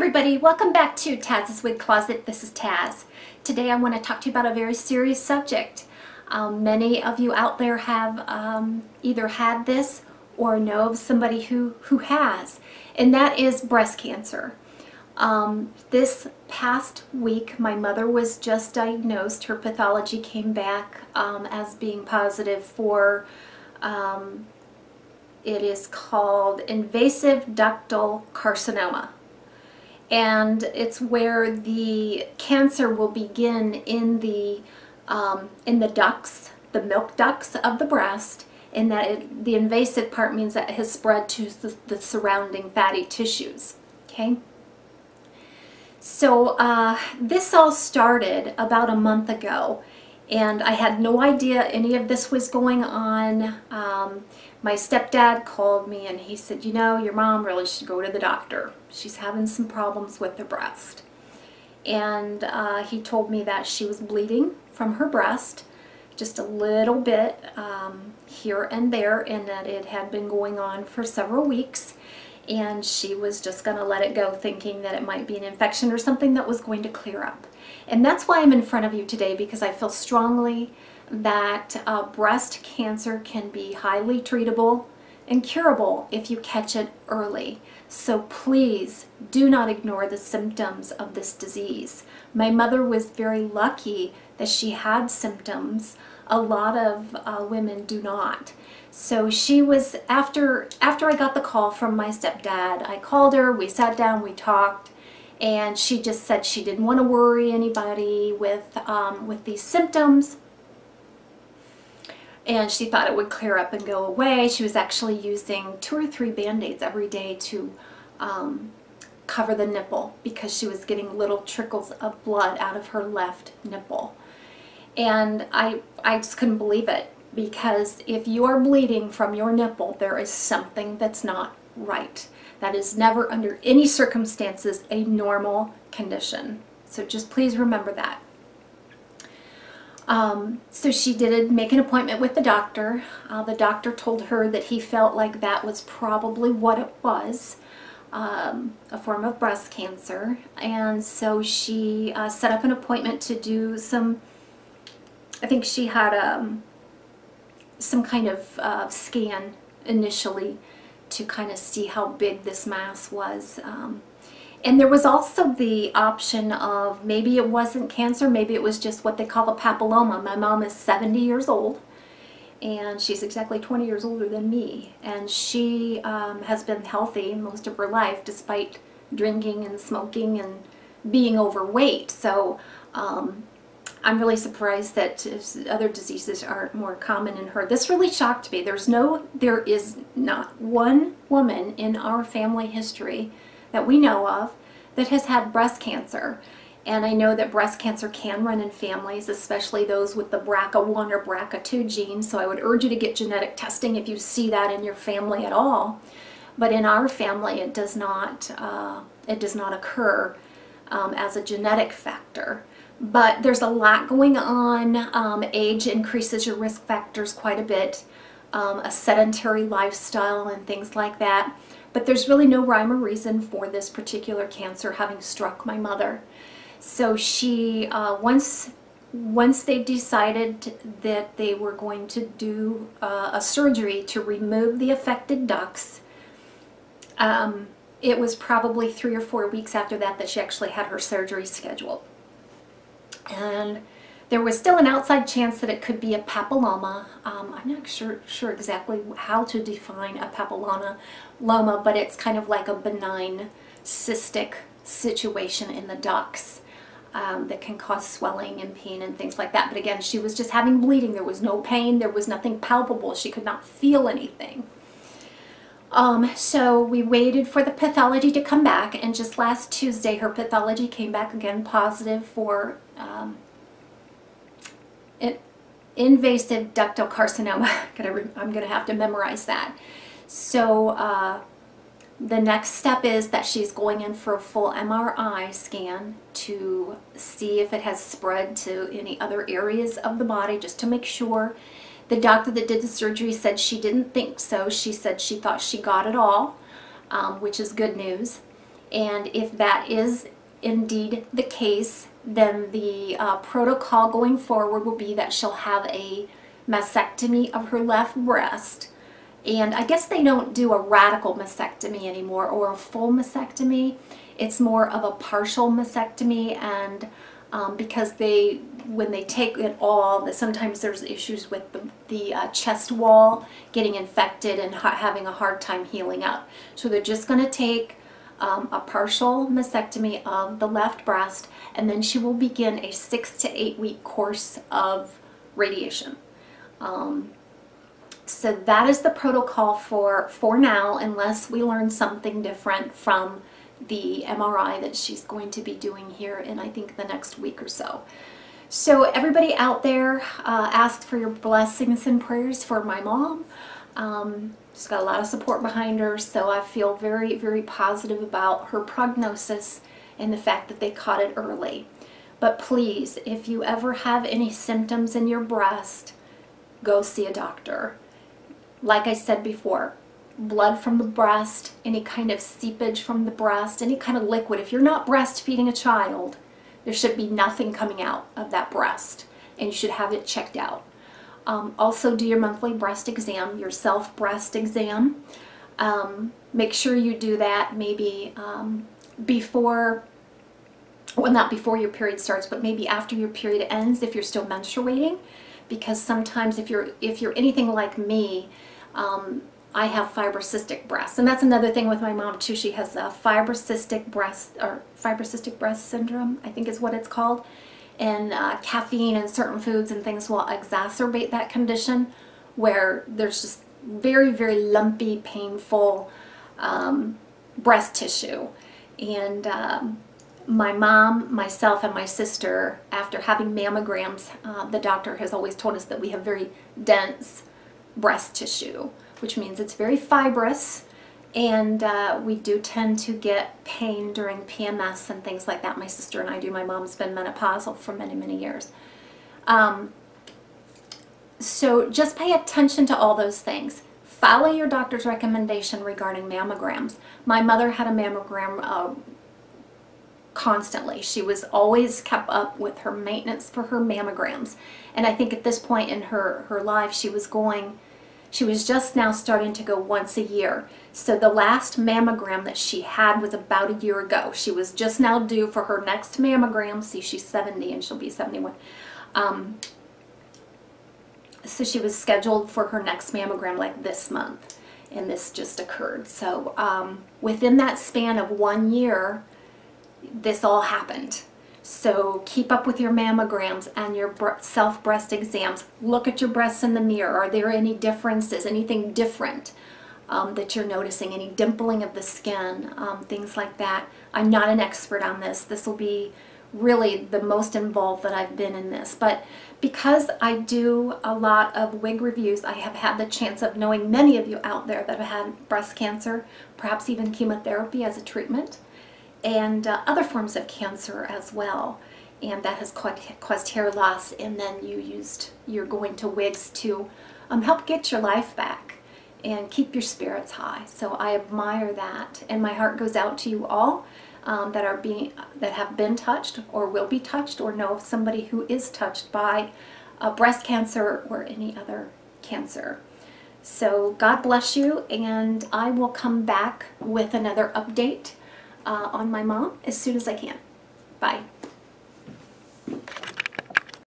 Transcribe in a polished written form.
everybody, welcome back to TAZ's Wig Closet. This is Taz. Today I want to talk to you about a very serious subject. Many of you out there have either had this or know of somebody who has, and that is breast cancer. This past week my mother was just diagnosed. Her pathology came back as being positive for it is called invasive ductal carcinoma. And it's where the cancer will begin in the ducts, the milk ducts of the breast, and that the invasive part means that it has spread to the surrounding fatty tissues. Okay. So this all started about a month ago, and I had no idea any of this was going on. My stepdad called me and he said, you know, your mom really should go to the doctor. She's having some problems with her breast. And he told me that she was bleeding from her breast, just a little bit here and there, and that it had been going on for several weeks. And she was just going to let it go, thinking that it might be an infection or something that was going to clear up. And that's why I'm in front of you today, because I feel strongly that breast cancer can be highly treatable and curable if you catch it early. So please do not ignore the symptoms of this disease. My mother was very lucky that she had symptoms. A lot of women do not. So she was, after I got the call from my stepdad, I called her, we sat down, we talked, and she just said she didn't want to worry anybody with these symptoms. And she thought it would clear up and go away. She was actually using 2 or 3 Band-Aids every day to cover the nipple, because she was getting little trickles of blood out of her left nipple. And I just couldn't believe it, because if you are bleeding from your nipple, there is something that's not right. That is never under any circumstances a normal condition. So just please remember that. So she did make an appointment with the doctor. The doctor told her that he felt like that was probably what it was, a form of breast cancer. And so she set up an appointment to do some, I think she had some kind of scan initially to kind of see how big this mass was. And there was also the option of maybe it wasn't cancer, maybe it was just what they call a papilloma. My mom is 70 years old, and she's exactly 20 years older than me. And she has been healthy most of her life, despite drinking and smoking and being overweight. So I'm really surprised that other diseases aren't more common in her. This really shocked me. There is not one woman in our family history that we know of that has had breast cancer. And I know that breast cancer can run in families, especially those with the BRCA1 or BRCA2 gene. So I would urge you to get genetic testing if you see that in your family at all. But in our family, it does not occur as a genetic factor. But there's a lot going on. Age increases your risk factors quite a bit, a sedentary lifestyle and things like that. But there's really no rhyme or reason for this particular cancer having struck my mother. So she, once they decided that they were going to do a surgery to remove the affected ducts, it was probably 3 or 4 weeks after that she actually had her surgery scheduled. And there was still an outside chance that it could be a papilloma. I'm not sure exactly how to define a papilloma, but it's kind of like a benign cystic situation in the ducts that can cause swelling and pain and things like that. But again, she was just having bleeding. There was no pain. There was nothing palpable. She could not feel anything. So we waited for the pathology to come back, and just last Tuesday her pathology came back again positive for invasive ductal carcinoma. I'm going to have to memorize that. So the next step is that she's going in for a full MRI scan to see if it has spread to any other areas of the body, just to make sure. The doctor that did the surgery said she didn't think so. She said she thought she got it all, which is good news. And if that is indeed the case, then the protocol going forward will be that she'll have a mastectomy of her left breast. And I guess they don't do a radical mastectomy anymore or a full mastectomy. It's more of a partial mastectomy, and because when they take it all, sometimes there's issues with the chest wall getting infected and having a hard time healing up. So they're just going to take a partial mastectomy of the left breast, and then she will begin a 6 to 8 week course of radiation. So that is the protocol for now, unless we learn something different from the MRI that she's going to be doing here in, I think, the next week or so. So everybody out there, ask for your blessings and prayers for my mom. She's got a lot of support behind her, so I feel very, very positive about her prognosis and the fact that they caught it early. But please, if you ever have any symptoms in your breast, go see a doctor. Like I said before, blood from the breast, any kind of seepage from the breast, any kind of liquid. If you're not breastfeeding a child, there should be nothing coming out of that breast, and you should have it checked out. Also, do your monthly breast exam, your self-breast exam. Make sure you do that maybe before, well, not before your period starts, but maybe after your period ends if you're still menstruating, because sometimes if you're anything like me, I have fibrocystic breasts, and that's another thing with my mom too. She has a fibrocystic breast syndrome, I think is what it's called. And caffeine and certain foods and things will exacerbate that condition, where there's just very, very lumpy, painful breast tissue. And my mom, myself, and my sister, after having mammograms, the doctor has always told us that we have very dense breast tissue, which means it's very fibrous, and we do tend to get pain during PMS and things like that. My sister and I do. My mom's been menopausal for many, many years. So just pay attention to all those things. Follow your doctor's recommendation regarding mammograms. My mother had a mammogram constantly. She was always kept up with her maintenance for her mammograms. And I think at this point in her life, she was just now starting to go once a year. So the last mammogram that she had was about a year ago. She was just now due for her next mammogram. See, she's 70 and she'll be 71. So she was scheduled for her next mammogram like this month, and this just occurred. So within that span of 1 year, this all happened. So keep up with your mammograms and your self-breast exams. Look at your breasts in the mirror. Are there any differences, anything different that you're noticing, any dimpling of the skin, things like that. I'm not an expert on this. This will be really the most involved that I've been in this. But because I do a lot of wig reviews, I have had the chance of knowing many of you out there that have had breast cancer, perhaps even chemotherapy as a treatment, and other forms of cancer as well, and that has caused hair loss, and then you're going to wigs to help get your life back and keep your spirits high. So I admire that, and my heart goes out to you all that have been touched or will be touched or know of somebody who is touched by breast cancer or any other cancer. So God bless you, and I will come back with another update on my mom as soon as I can. Bye.